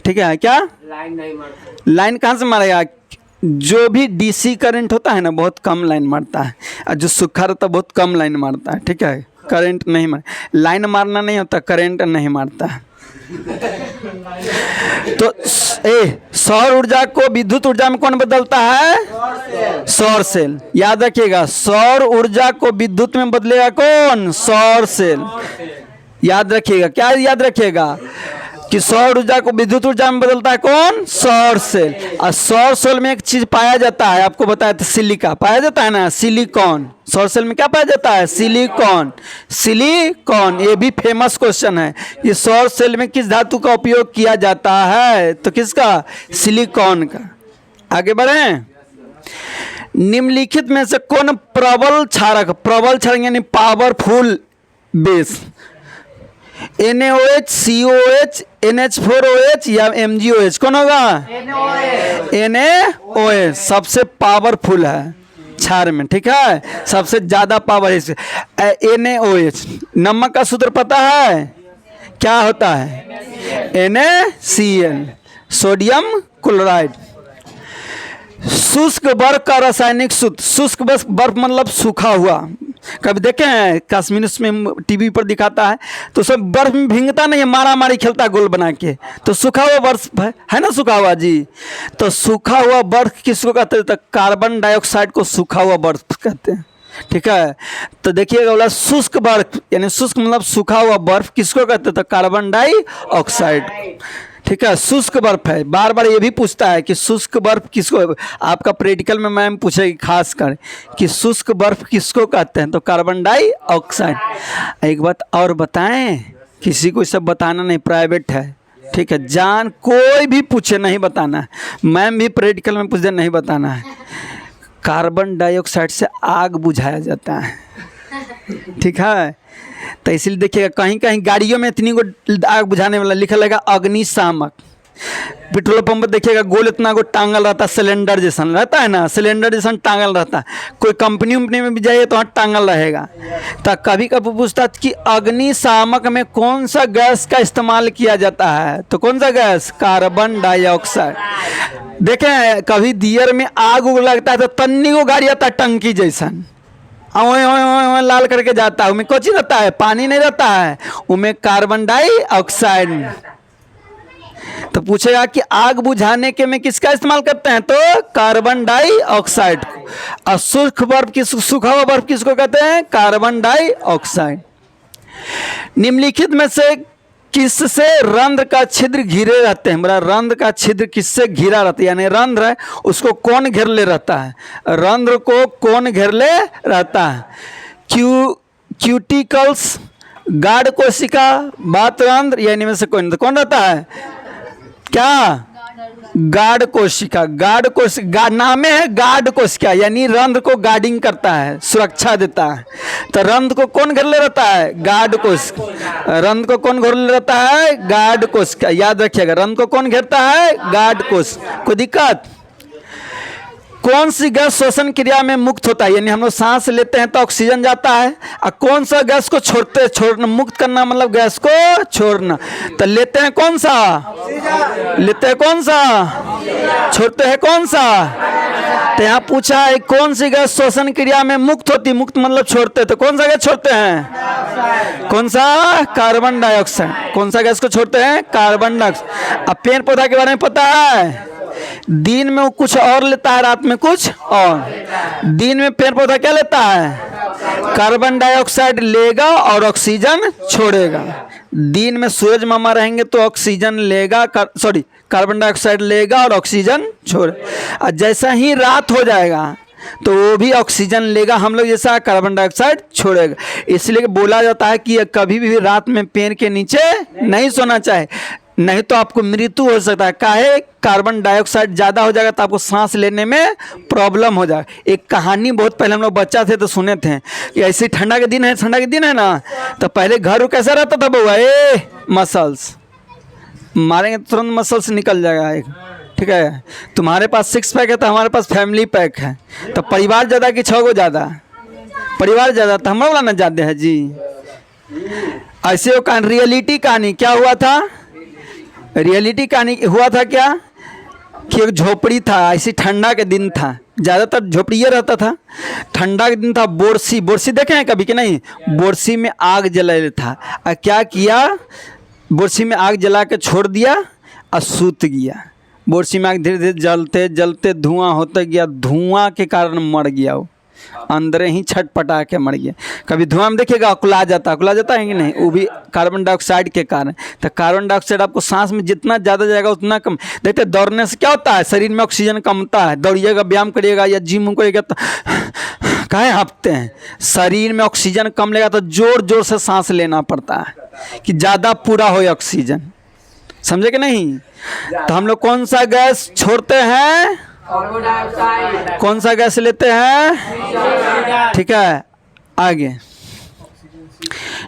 ठीक है, क्या लाइन नहीं मारता। लाइन कहाँ से मारेगा? जो भी डीसी करंट होता है ना बहुत कम लाइन मारता है, और जो सूखा रहता है बहुत कम लाइन मारता है। ठीक है, करंट नहीं मार, लाइन मारना नहीं होता, करंट नहीं मारता है। तो सौर ऊर्जा को विद्युत ऊर्जा में कौन बदलता है? सौर सेल। याद रखिएगा, सौर ऊर्जा को विद्युत में बदलेगा कौन? सौर सेल। याद रखिएगा, क्या याद रखिएगा कि सौर ऊर्जा को विद्युत ऊर्जा में बदलता है कौन? सौर सेल। और सौर सेल में एक चीज पाया जाता है, आपको बताया था, सिलिका पाया जाता है ना, सिलिकॉन। सौर सेल में क्या पाया जाता है? सिलिकॉन। सिलिकॉन, ये भी फेमस क्वेश्चन है। ये सौर सेल में किस धातु का उपयोग किया जाता है? तो किसका? सिलिकॉन का। आगे बढ़े। निम्नलिखित में से कौन प्रबल क्षारक, प्रबल क्षारक यानी powerful base, NaOH, COH, NH4OH या MgOH, कौन होगा? NaOH सबसे पावरफुल है क्षार में। ठीक है, सबसे ज्यादा पावर है NaOH। नमक का सूत्र पता है क्या होता है? NaCl, sodium chloride. शुष्क बर्फ का रासायनिक सूत्र, शुष्क बर्फ मतलब सूखा हुआ, कभी देखे हैं? कश्मीर में टीवी पर दिखाता है तो सब बर्फ में भींगता नहीं है, मारा मारी खेलता गोल बना के, तो सूखा हुआ बर्फ है ना, सूखा हुआ जी। तो सूखा हुआ बर्फ किसको कहते हैं? तो कार्बन डाइऑक्साइड को सूखा हुआ बर्फ कहते हैं। ठीक है, तो देखिएगा बोला शुष्क बर्फ यानी शुष्क मतलब सूखा हुआ बर्फ किसको कहते हैं? तो कार्बन डाइऑक्साइड। ठीक है, शुष्क बर्फ है। बार बार ये भी पूछता है कि शुष्क बर्फ किसको, आपका प्रैक्टिकल में मैम पूछेगी खास कर कि शुष्क बर्फ किसको कहते हैं? तो कार्बन डाइऑक्साइड। एक बात और बताएं, किसी को सब बताना नहीं, प्राइवेट है। ठीक है, जान कोई भी पूछे नहीं बताना है, मैम भी प्रैक्टिकल में पूछे नहीं बताना है। कार्बन डाइऑक्साइड से आग बुझाया जाता है। ठीक है, तो इसलिए देखिएगा कहीं कहीं गाड़ियों में इतनी को आग बुझाने वाला लिखा रहेगा अग्निशामक। पेट्रोल पंप पर देखिएगा गोल इतना को टांगल रहता है, सिलेंडर जैसा रहता है ना, सिलेंडर जैसा टांगल रहता है। कोई कंपनी उम्पनी में भी जाइए तो वहाँ टांगल रहेगा। तो कभी कभी पूछता है कि अग्निशामक में कौन सा गैस का इस्तेमाल किया जाता है? तो कौन सा गैस? Carbon dioxide. देखें कभी दियर में आग उग लगता है तो तन्नी को गाड़ी आता है टंकी जैसा, लाल करके जाता है, उनमें कुछ रहता है, पानी नहीं रहता है, उनमें कार्बन डाइऑक्साइड। तो पूछेगा कि आग बुझाने के में किसका इस्तेमाल करते हैं? तो कार्बन डाइऑक्साइड को। और सूखा हुआ बर्फ किसको कहते हैं? Carbon dioxide. निम्नलिखित में से किससे रंध्र का छिद्र घिरे रहते हैं? बोला रंध्र का छिद्र किससे घिरा रहता है, यानी रंध्र है उसको कौन घेर ले रहता है? रंध्र को कौन घेर ले रहता है? क्यूटिकल्स, गार्ड कोशिका, बात रंध्र, यानी में से कौन रहता है? क्या? गार्ड कोशिका। गार्ड कोशिका नाम है गार्ड कोशिका, यानी रंध्र को गार्डिंग करता है, सुरक्षा देता है। तो रंध्र को कौन घेर ले रहता है? गार्ड कोशिका। रंध्र को कौन घेर ले रहता है? गार्ड कोशिका। याद रखिएगा, रंध्र को कौन घेरता है? गार्ड कोशिका। कोई दिक्कत? कौन सी गैस श्वसन क्रिया में मुक्त होता है, यानी हम लोग सांस लेते हैं तो ऑक्सीजन जाता है, और कौन सा गैस को छोड़ना, मुक्त करना मतलब गैस को छोड़ना। तो लेते हैं कौन सा? लेते हैं कौन सा? छोड़ते हैं कौन सा? तो यहाँ पूछा है कौन सी गैस श्वसन क्रिया में मुक्त होती, मुक्त मतलब छोड़ते, तो कौन सा गैस छोड़ते हैं? कौन सा? Carbon dioxide. कौन सा गैस को छोड़ते हैं? Carbon dioxide. अब पेड़ पौधा के बारे में पता है, दिन में वो कुछ और लेता है, रात में कुछ और। दिन में पेड़ पौधा क्या लेता है? कार्बन डाइऑक्साइड लेगा और ऑक्सीजन छोड़ेगा। दिन में सूरज मामा रहेंगे तो ऑक्सीजन लेगा, कार्बन डाइऑक्साइड लेगा और ऑक्सीजन छोड़े। और जैसा ही रात हो जाएगा तो वो भी ऑक्सीजन लेगा, हम लोग जैसा कार्बन डाइऑक्साइड छोड़ेगा। इसलिए बोला जाता है कि कभी भी रात में पेड़ के नीचे नहीं सोना चाहिए, नहीं तो आपको मृत्यु हो सकता है। काहे? कार्बन डाइऑक्साइड ज़्यादा हो जाएगा तो आपको सांस लेने में प्रॉब्लम हो जाएगा। एक कहानी बहुत पहले हम लोग बच्चा थे तो सुने थे कि ऐसे ठंडा के दिन है ना, तो पहले घर कैसा रहता था बउआ? मसल्स मारेंगे तो तुरंत मसल्स निकल जाएगा एक। ठीक है, तुम्हारे पास 6 पैक है तो हमारे पास फैमिली पैक है। तो परिवार ज़्यादा कि 6 गो ज़्यादा? परिवार ज़्यादा, तो हम लोग ना ज़्यादा है जी। ऐसे वो रियलिटी कहानी क्या हुआ था, रियलिटी कहानी हुआ था क्या कि एक झोपड़ी था, ऐसी ठंडा के दिन था, ज़्यादातर झोपड़िया रहता था, ठंडा के दिन था, बोरसी बोरसी देखे हैं कभी कि नहीं, बोरसी में आग जला था, और क्या किया, बोरसी में आग जला के छोड़ दिया और सूत गया। बोरसी में आग धीरे धीरे जलते जलते धुआं होता गया, धुआं के कारण मर गया वो, अंदर ही छटपटा के मर गया। कभी धुआं में देखिएगा अकुला जाता है कि नहीं, वो भी कार्बन डाइऑक्साइड के कारण। तो कार्बन डाइऑक्साइड आपको सांस में जितना ज़्यादा जाएगा उतना कम। देखते दौड़ने से क्या होता है, शरीर में ऑक्सीजन कम होता है, दौड़िएगा, व्यायाम करिएगा या जिम करिएगा तो काहे हाँफते हैं, शरीर में ऑक्सीजन कम लेगा तो जोर जोर से सांस लेना पड़ता है कि ज़्यादा पूरा हो ऑक्सीजन, समझे कि नहीं। तो हम लोग कौन सा गैस छोड़ते हैं, कौन सा गैस लेते हैं, ठीक है। आगे,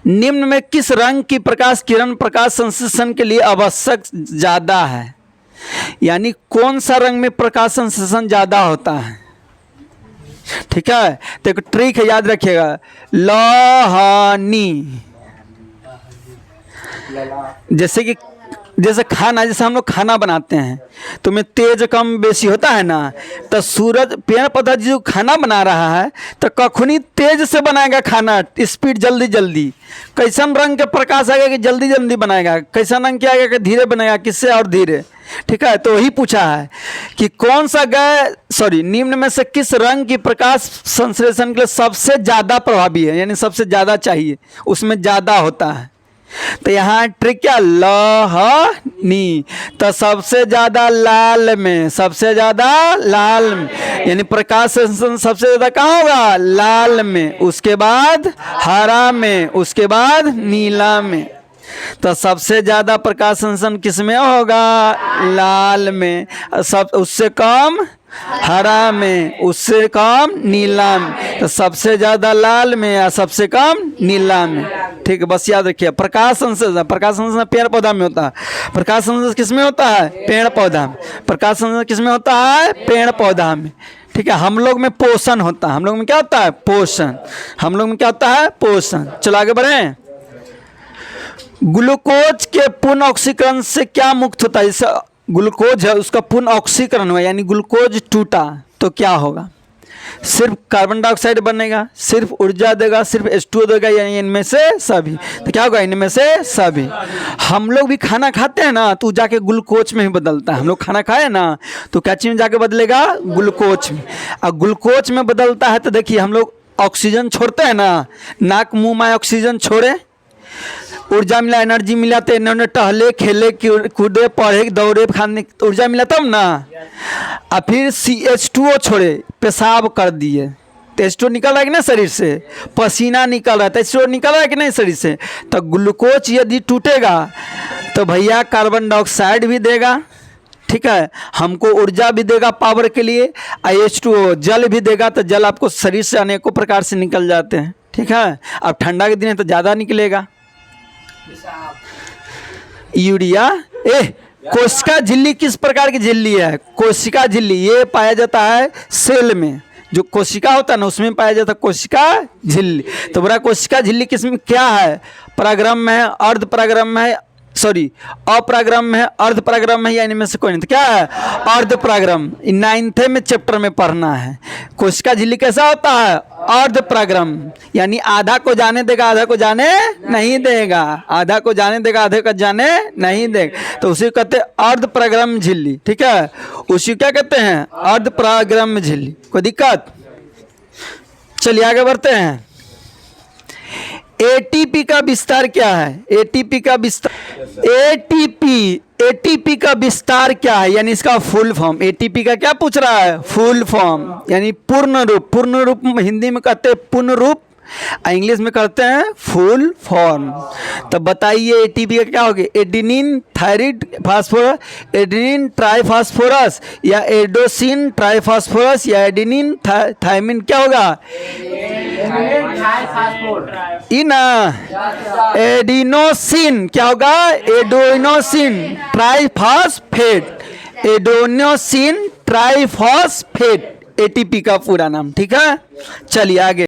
निम्न में किस रंग की प्रकाश किरण प्रकाश संश्लेषण के लिए आवश्यक ज़्यादा है, यानी कौन सा रंग में प्रकाश संश्लेषण ज़्यादा होता है, ठीक है। तो एक ट्रिक है, याद रखिएगा, लहनी, जैसे खाना, जैसे हम लोग खाना बनाते हैं तो में तेज कम बेसी होता है ना, तो सूरज पेड़ पौधा जो खाना बना रहा है तो कखनी तेज से बनाएगा खाना, स्पीड जल्दी जल्दी, कैसन रंग के प्रकाश आएगा कि जल्दी जल्दी बनाएगा, कैसन रंग के आएगा कि धीरे बनाएगा, किससे और धीरे, ठीक है। तो वही पूछा है कि कौन सा निम्न में से किस रंग की प्रकाश संश्लेषण के लिए सबसे ज़्यादा प्रभावी है, यानी सबसे ज़्यादा चाहिए, उसमें ज़्यादा होता है। तो यहाँ ट्रिक क्या, लहनी, तो सबसे ज़्यादा लाल में, सबसे ज़्यादा लाल में, यानी प्रकाश संश्लेषण सबसे ज़्यादा कहाँ होगा, लाल में, उसके बाद हरा में, उसके बाद नीला में। तो सबसे ज़्यादा प्रकाश संश्लेषण किस में होगा, लाल में, सब उससे कम हरा में, उससे कम नीला में, तो सबसे ज़्यादा लाल में या सबसे कम नीला में, ठीक है। बस याद रखिए, प्रकाश संश्लेषण पेड़ पौधा में होता है, प्रकाश संश्लेषण किस में होता है, पेड़ पौधा में, प्रकाश संश्लेषण किस में होता है, पेड़ पौधा में, ठीक है। हम लोग में पोषण होता है, हम लोग में क्या होता है, पोषण, हम लोग में क्या होता है, पोषण। चलो आगे बढ़ें। ग्लूकोज के पूर्ण ऑक्सीकरण से क्या मुक्त होता है, जैसे ग्लूकोज है उसका पूर्ण ऑक्सीकरण हुआ, यानी ग्लूकोज टूटा तो क्या होगा, सिर्फ कार्बन डाइऑक्साइड बनेगा, सिर्फ ऊर्जा देगा, सिर्फ H2O देगा, यानी इनमें से सभी। तो क्या होगा, इनमें से सभी। हम लोग भी खाना खाते हैं ना तो जाके ग्लूकोज में ही बदलता है, हम लोग खाना खाए ना तो क्या चीज़ में जाके बदलेगा, ग्लूकोज में, और ग्लूकोज में बदलता है। तो देखिए हम लोग ऑक्सीजन छोड़ते हैं ना, नाक मुँह में ऑक्सीजन छोड़े, ऊर्जा मिला, एनर्जी मिला, तो इन्होंने टहले खेले कूदे पढ़े दौड़े खाने ऊर्जा मिला तब ना, और फिर H2O छोड़े, पेशाब कर दिए तो H2O निकल रहा है कि नहीं शरीर से, पसीना निकल रहा है तो H2O निकल रहा है कि नहीं शरीर से। तो ग्लूकोज यदि टूटेगा तो भैया कार्बन डाइऑक्साइड भी देगा, ठीक है, हमको ऊर्जा भी देगा पावर के लिए, और H2O जल भी देगा, तो जल आपको शरीर से अनेकों प्रकार से निकल जाते हैं, ठीक है। अब ठंडा के दिन है तो ज़्यादा निकलेगा यूरिया। कोशिका झिल्ली किस प्रकार की झिल्ली है, कोशिका झिल्ली ये पाया जाता है सेल में, जो कोशिका होता है ना उसमें पाया जाता है कोशिका झिल्ली। तो बड़ा कोशिका झिल्ली किसमें क्या है, परागरम में है, अर्ध परागरम में है, अपरागरम में है, अर्ध परागरम में है, या इनमें से कोई नहीं, तो क्या है, अर्ध परागरम। 9th में चैप्टर में पढ़ना है। कोशिका झिल्ली कैसा होता है, अर्ध परागरम, यानी आधा को जाने देगा आधा को जाने नहीं देगा, आधा को जाने देगा आधे को जाने नहीं देगा, तो उसी कहते हैं अर्ध परागरम झिल्ली, ठीक है। उसी क्या कहते हैं, अर्ध परागरम झिल्ली। कोई दिक्कत, चलिए आगे बढ़ते हैं। एटीपी का विस्तार क्या है, एटीपी का विस्तार, एटीपी का विस्तार क्या है, यानी इसका फुल फॉर्म, एटीपी का क्या पूछ रहा है, फुल फॉर्म, यानी पूर्ण रूप। पूर्ण रूप हिंदी में कहते हैं पूर्ण रूप, इंग्लिश में करते हैं फुल फॉर्म। तो बताइए एटीपी का क्या होगा, एडेनिन थायराइड फास्फोरस, एडेनिन ट्राइफास्फोरस, या एडोसिन ट्राइफास्फोरस, या एडेनिन थायमिन, क्या होगा, एडिनोसिन, क्या होगा, एडोइनोसिन ट्राइफॉस्फेट, एडोइनोसिन ट्राइफॉस्फेट, एटीपी का पूरा नाम, ठीक है। चलिए आगे।